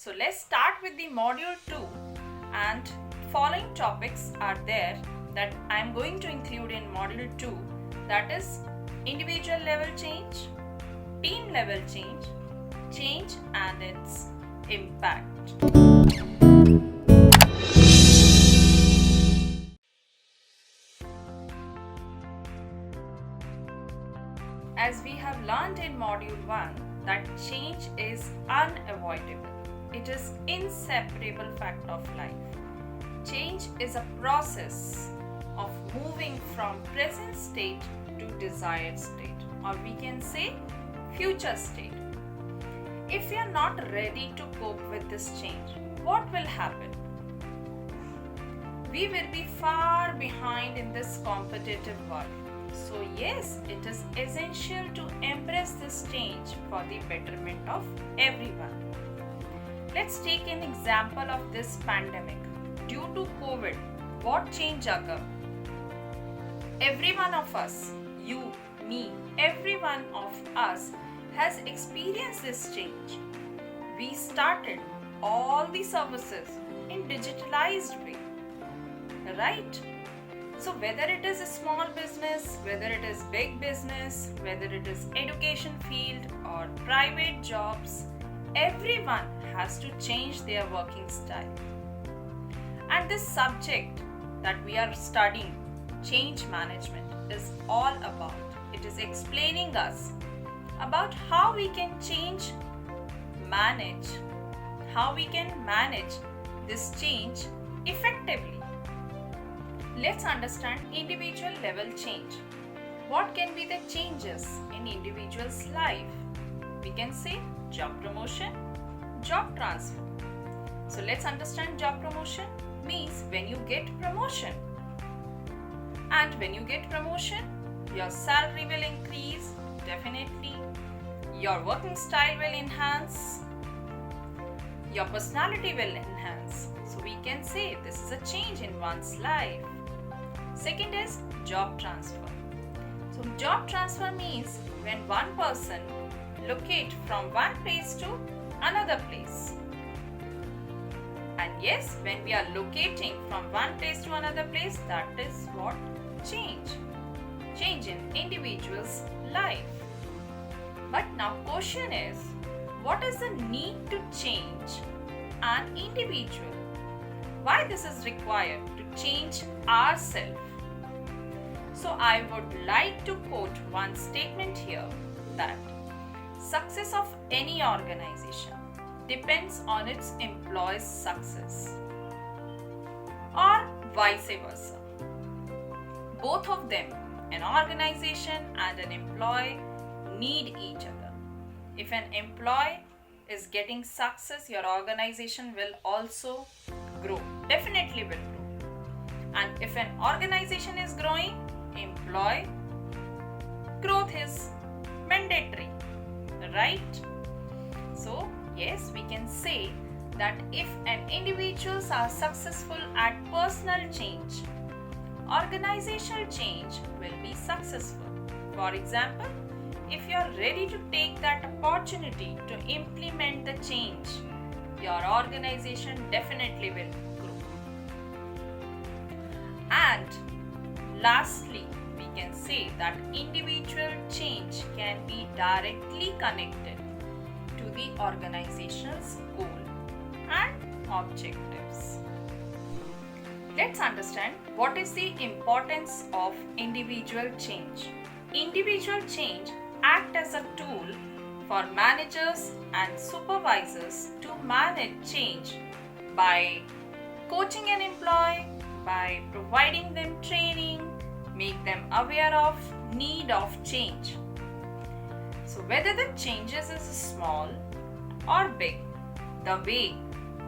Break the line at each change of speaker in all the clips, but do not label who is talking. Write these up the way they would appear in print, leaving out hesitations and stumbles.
So let's start with the module 2, and following topics are there that I am going to include in module 2, that is individual level change, team level change, change and its impact. As we have learned in module 1 that change is unavoidable. It is inseparable fact of life. Change is a process of moving from present state to desired state, or we can say future state. If we are not ready to cope with this change, what will happen? We will be far behind in this competitive world. So yes, it is essential to embrace this change for the betterment of everyone. Let's take an example of this pandemic. Due to COVID, what change occurred? Every one of us, you, me, every one of us has experienced this change. We started all the services in digitalized way, right? So whether it is a small business, whether it is big business, whether it is education field or private jobs, everyone has to change their working style. And this subject that we are studying, change management, is all about. It is explaining us about how we can manage this change effectively. Let's understand individual level change. What can be the changes in individual's life? We can say job promotion, job transfer. So let's understand job promotion means when you get promotion. And when you get promotion, your salary will increase, definitely. Your working style will enhance. Your personality will enhance. So we can say this is a change in one's life. Second is job transfer. So job transfer means when one person locate from one place to another place. And yes, when we are locating from one place to another place, that is what change in individual's life. But now question is, what is the need to change an individual? Why this is required to change ourselves? So I would like to quote one statement here that success of any organization depends on its employees' success, or vice versa. Both of them, an organization and an employee, need each other. If an employee is getting success, your organization will also grow, definitely will grow. And if an organization is growing, employee growth is mandatory, right? So yes, we can say that if an individuals are successful at personal change, organizational change will be successful. For example, if you are ready to take that opportunity to implement the change, your organization definitely will grow. And lastly, we can say that individual change can be directly connected to the organization's goal and objectives. Let's understand what is the importance of individual change. Individual change acts as a tool for managers and supervisors to manage change by coaching an employee, by providing them training, make them aware of need of change. So whether the changes is small or big, the way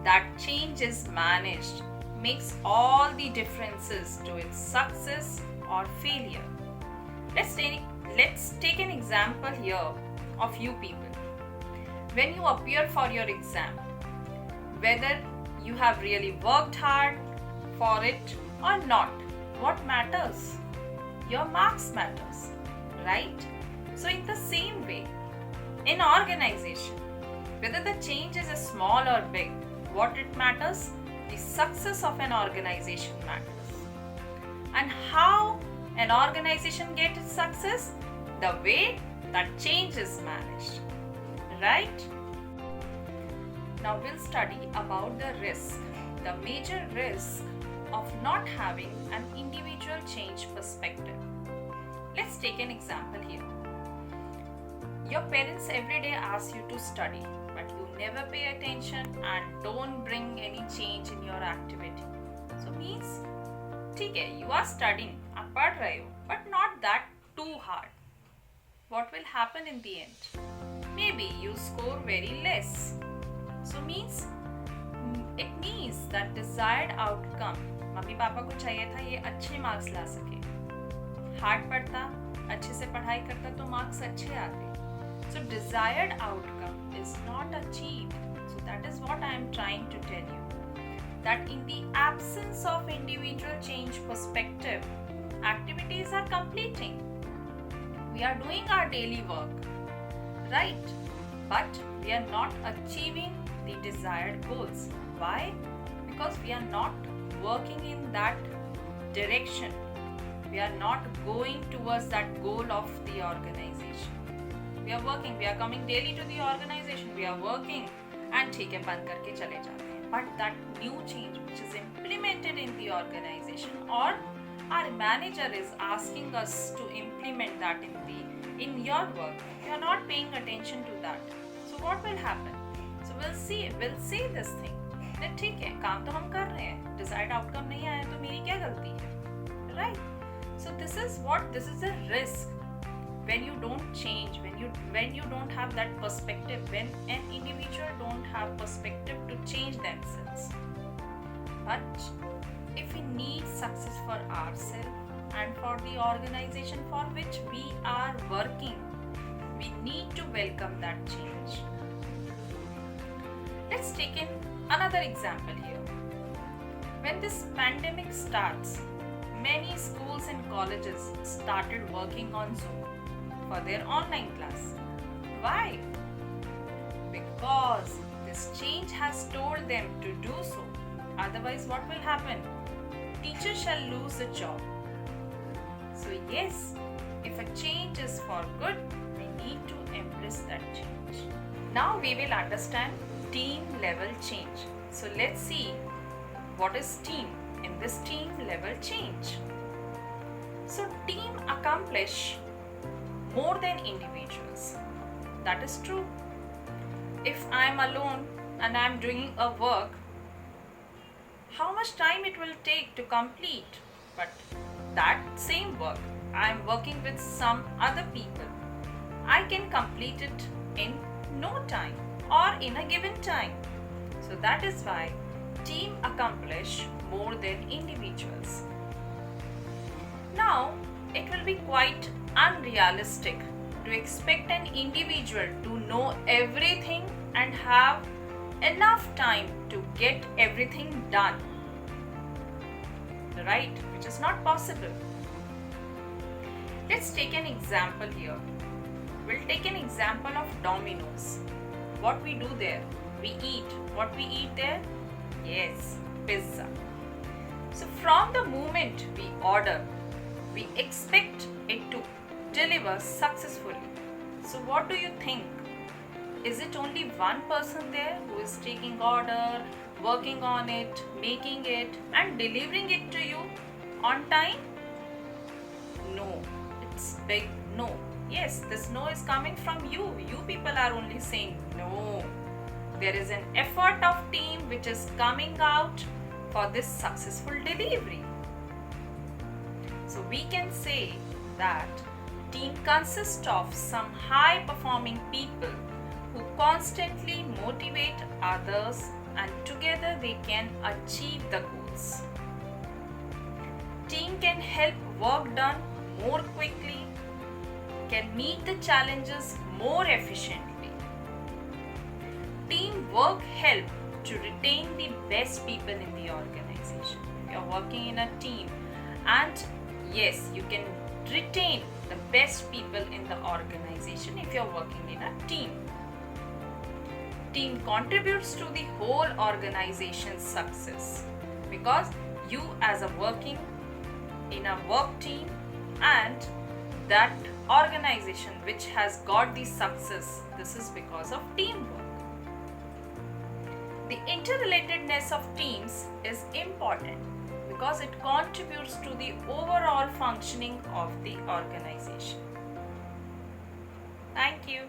that change is managed makes all the differences to its success or failure. Let's take an example here of you people. When you appear for your exam, whether you have really worked hard for it or not, what matters? Your marks matters, right? So in the same way, in organization, Whether the change is small or big, what it matters? The success of an organization matters. And how an organization gets its success? The way that change is managed. Right? Now we'll study about the risk, the major risk of not having an individual change perspective. Let's take an example here. Your parents every day ask you to study, but you never pay attention and don't bring any change in your activity. So means, ठीक है, you are studying, आप पढ़ रहे हो, but not that too hard. What will happen in the end? Maybe you score very less. So means, it means that desired outcome, mummy papa को चाहिए था ये अच्छे मार्क्स ला सके, हार्ड पढ़ता, अच्छे से पढ़ाई करता तो मार्क्स अच्छे आते. So desired outcome is not achieved. So that is what I am trying to tell you. That in the absence of individual change perspective, activities are completing. We are doing our daily work, right? But we are not achieving the desired goals. Why? Because we are not working in that direction. We are not going towards that goal of the organization. We are working, we are coming daily to the organization, we are working and ठीक है बंद करके चले जाते हैं. But that new change which is implemented in the organization or our manager is asking us to implement that in your work, you are not paying attention to that. So what will happen? So we'll see this thing. that ठीक है काम तो हम कर रहे हैं, desired outcome नहीं आया तो मेरी क्या गलती है, right? So this is a risk. When you don't change, when you don't have that perspective, when an individual don't have perspective to change themselves. But if we need success for ourselves and for the organization for which we are working, we need to welcome that change. Let's take in another example here. When this pandemic starts, many schools and colleges started working on Zoom for their online class. Why? Because this change has told them to do so. Otherwise, what will happen? Teachers shall lose a job. So yes, if a change is for good, we need to embrace that change. Now we will understand team level change. So let's see what is team in this team level change. So team accomplish more than individuals. That is true. If I am alone and I am doing a work, how much time it will take to complete? But that same work, I am working with some other people, I can complete it in no time or in a given time. So that is why team accomplish more than individuals. Now, it will be quite unrealistic to expect an individual to know everything and have enough time to get everything done, right? Which is not possible. Let's take an example here. We'll take an example of Domino's. What we do there, we eat. What we eat there? Yes, pizza. So from the moment we order, we expect it to deliver successfully. So what do you think? Is it only one person there who is taking order, working on it, making it and delivering it to you on time? No, it's big no. Yes, this no is coming from you. You people are only saying no. There is an effort of team which is coming out for this successful delivery. So we can say that team consists of some high performing people who constantly motivate others and together they can achieve the goals. Team can help work done more quickly, can meet the challenges more efficiently. Teamwork help to retain the best people in the organization. If you are working in a team, and yes, you can retain the best people in the organization if you are working in a team. Team contributes to the whole organization's success because you as a working in a work team and that organization which has got the success, this is because of teamwork. The interrelatedness of teams is important because it contributes to the overall functioning of the organization. Thank you.